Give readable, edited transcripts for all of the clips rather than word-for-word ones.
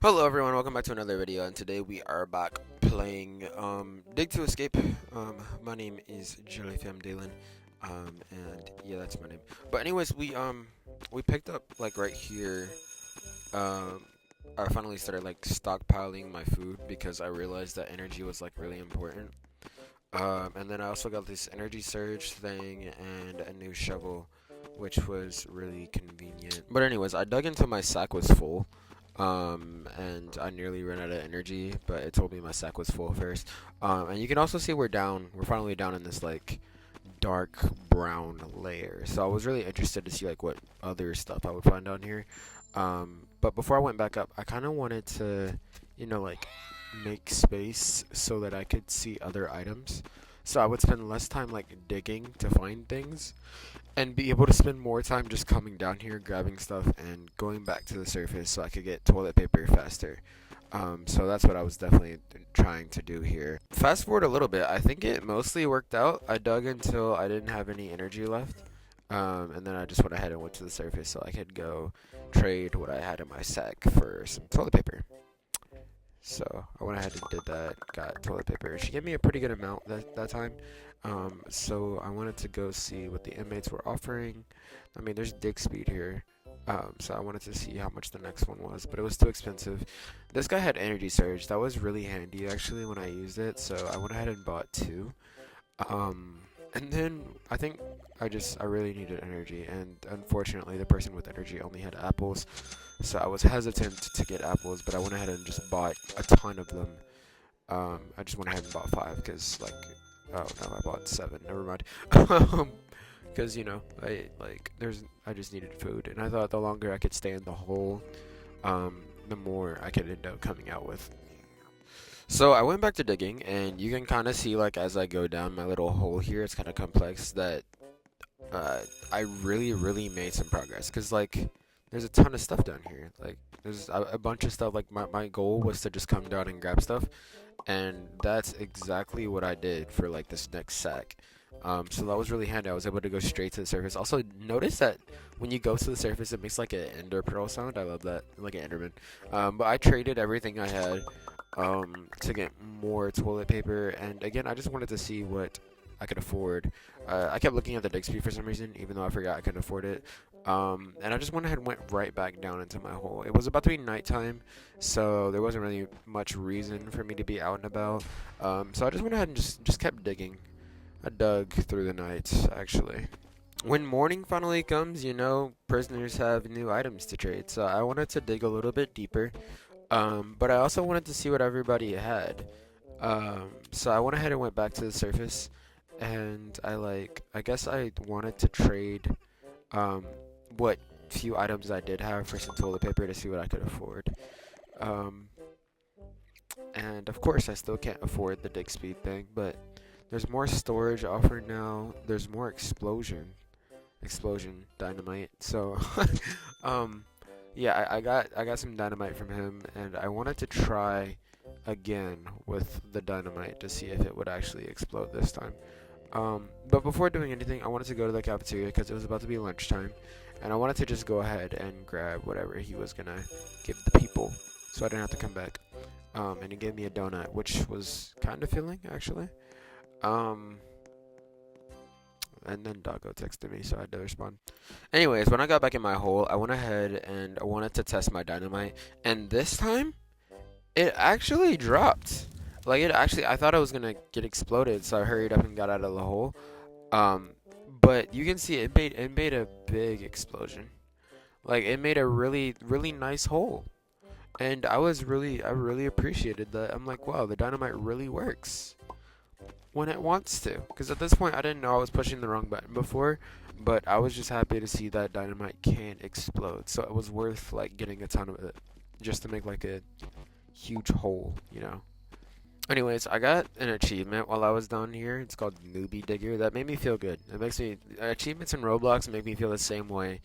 Hello everyone, welcome back to another video, and today we are back playing Dig to Escape. My name is JFDalen. And yeah, that's my name. But anyways, we picked up like right here. Um I finally started like stockpiling my food because I realized that energy was like really important. And then I also got this energy surge thing and a new shovel, which was really convenient. But anyways, I dug until my sack was full. And I nearly ran out of energy, but it told me my sack was full first. And you can also see we're down. We're finally down in this like dark brown layer. So I was really interested to see like what other stuff I would find down here. But before I went back up, I kind of wanted to, like make space so that I could see other items. So I would spend less time like digging to find things and be able to spend more time just coming down here, grabbing stuff, and going back to the surface so I could get toilet paper faster. So that's what I was definitely trying to do here. Fast forward a little bit, I think it mostly worked out. I dug until I didn't have any energy left. And then I just went ahead and went to the surface so I could go trade what I had in my sack for some toilet paper. So I went ahead and did that, got toilet paper. She gave me a pretty good amount that time. So I wanted to go see what the inmates were offering. I mean, there's dig speed here. So I wanted to see how much the next one was, but it was too expensive. This guy had energy surge. That was really handy actually when I used it. So I went ahead and bought two. And then I think I really needed energy, and unfortunately the person with energy only had apples, so I was hesitant to get apples, but I went ahead and just bought a ton of them. I just went ahead and bought five because oh no, I bought seven. Never mind. Because I just needed food, and I thought the longer I could stay in the hole, the more I could end up coming out with. So I went back to digging, and you can kind of see, like, as I go down my little hole here, it's kind of complex, that I really made some progress. Because, like, there's a ton of stuff down here. Like, there's a bunch of stuff. Like, my goal was to just come down and grab stuff, and that's exactly what I did for, like, this next sack. So that was really handy. I was able to go straight to the surface. Also, notice that when you go to the surface, it makes, like, an ender pearl sound. I love that. Like an enderman. But I traded everything I had to get more toilet paper, and again I just wanted to see what I could afford. I kept looking at the dig speed for some reason, even though I forgot I couldn't afford it. And I just went ahead and went right back down into my hole. It was about to be nighttime, so there wasn't really much reason for me to be out and about. So I just went ahead and just kept digging. I dug through the night, actually. When morning finally comes, prisoners have new items to trade, so I wanted to dig a little bit deeper. But I also wanted to see what everybody had. So I went ahead and went back to the surface, and I guess I wanted to trade, what few items I did have for some toilet paper to see what I could afford. Um, and of course I still can't afford the dig speed thing, but there's more storage offered now. There's more explosion dynamite. So, yeah, I got some dynamite from him, and I wanted to try again with the dynamite to see if it would actually explode this time. But before doing anything, I wanted to go to the cafeteria because it was about to be lunchtime, and I wanted to just go ahead and grab whatever he was gonna give the people, so I didn't have to come back. And he gave me a donut, which was kind of filling actually. Um, and then Doggo texted me, so I had to respond. Anyways, when I got back in my hole, I went ahead and I wanted to test my dynamite, and this time, it actually dropped. Like, I thought I was gonna get exploded, so I hurried up and got out of the hole. Um, but you can see it made a big explosion. Like, it made a really nice hole, and I really appreciated that. I'm like, wow, the dynamite really works when it wants to. Because at this point, I didn't know I was pushing the wrong button before, but I was just happy to see that dynamite can explode. So it was worth like getting a ton of it just to make like a huge hole. Anyways, I got an achievement while I was down here. It's called Newbie Digger. That made me feel good. It makes me achievements in Roblox make me feel the same way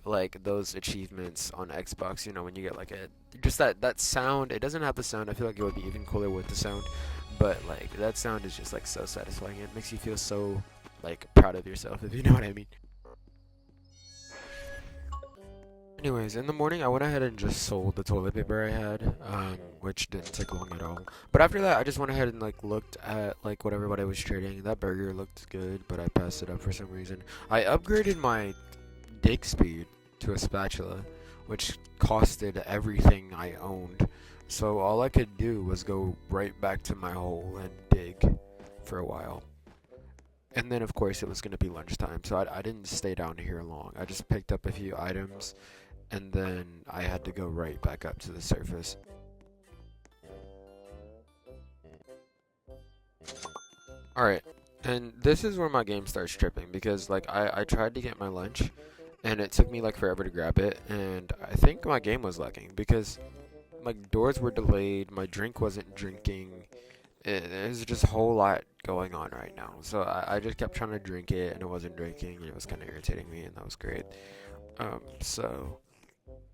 like those achievements on Xbox, when you get like a just that sound. It doesn't have the sound. I feel like it would be even cooler with the sound. But like that sound is just like so satisfying. It makes you feel so like proud of yourself, if you know what I mean. Anyways, in the morning, I went ahead and just sold the toilet paper I had, which didn't take long at all. But after that, I just went ahead and like looked at like what everybody was trading. That burger looked good, but I passed it up for some reason. I upgraded my dig speed to a spatula, which costed everything I owned. So all I could do was go right back to my hole and dig for a while. And then, of course, it was going to be lunchtime, so I didn't stay down here long. I just picked up a few items, and then I had to go right back up to the surface. Alright, and this is where my game starts tripping, because, like, I tried to get my lunch, and it took me, like, forever to grab it, and I think my game was lagging, because, like, doors were delayed, my drink wasn't drinking, there's just a whole lot going on right now. So I just kept trying to drink it and it wasn't drinking and it was kind of irritating me and that was great. So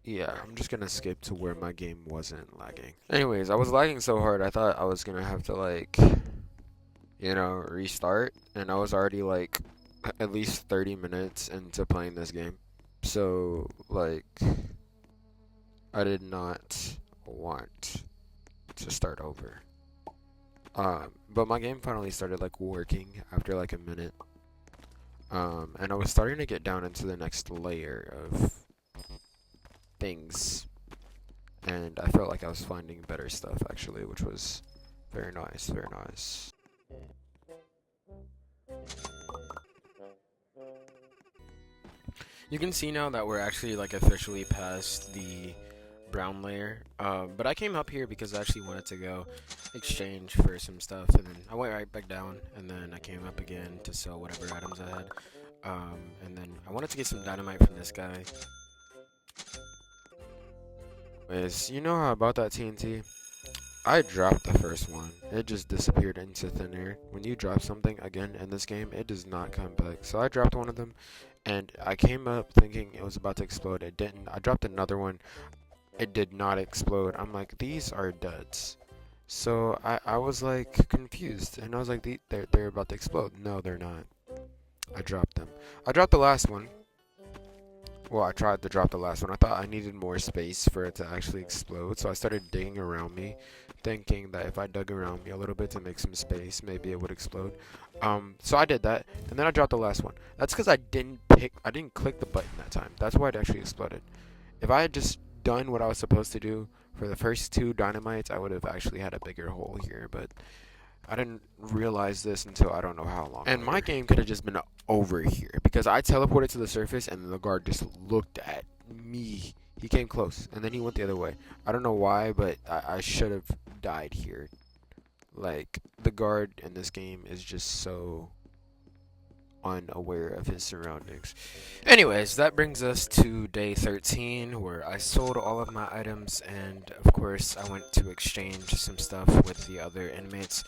yeah, I'm just gonna skip to where my game wasn't lagging. Anyways, I was lagging so hard I thought I was gonna have to like, restart, and I was already like at least 30 minutes into playing this game. So like, I did not want to start over. But my game finally started like working after like a minute. And I was starting to get down into the next layer of things. And I felt like I was finding better stuff actually, which was very nice, very nice. You can see now that we're actually like officially past the brown layer. But I came up here because I actually wanted to go exchange for some stuff, and then I went right back down, and then I came up again to sell whatever items I had. And then I wanted to get some dynamite from this guy. Anyways, you know how about that TNT? I dropped the first one. It just disappeared into thin air. When you drop something again in this game, it does not come back. So I dropped one of them, and I came up thinking it was about to explode. It didn't. I dropped another one. It did not explode. I'm like, these are duds. So I was like confused, and I was like, they're about to explode. No, they're not. I dropped them. I dropped the last one. Well, I tried to drop the last one. I thought I needed more space for it to actually explode, so I started digging around me, thinking that if I dug around me a little bit to make some space, maybe it would explode. So I did that, and then I dropped the last one. That's because I didn't click the button that time. That's why it actually exploded. If I had just done what I was supposed to do for the first two dynamites, I would have actually had a bigger hole here, but I didn't realize this until I don't know how long. And my game could have just been over here because I teleported to the surface and the guard just looked at me. He came close and then he went the other way. I don't know why, but I should have died here. Like, the guard in this game is just so unaware of his surroundings. Anyways, that brings us to day 13, where I sold all of my items, and of course I went to exchange some stuff with the other inmates.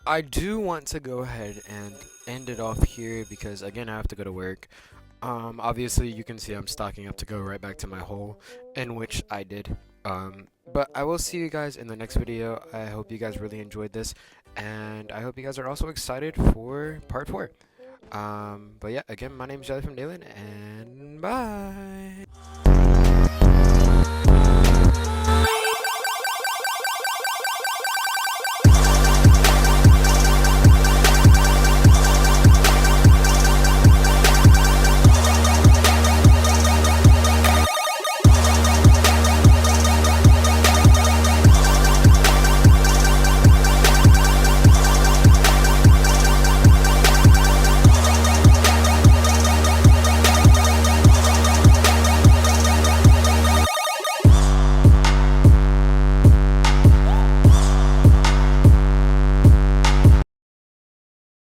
I do want to go ahead and end it off here because again I have to go to work. Obviously you can see I'm stocking up to go right back to my hole, in which I did. But I will see you guys in the next video. I hope you guys really enjoyed this, and I hope you guys are also excited for part 4. But yeah, again, my name is JFDalen, and bye!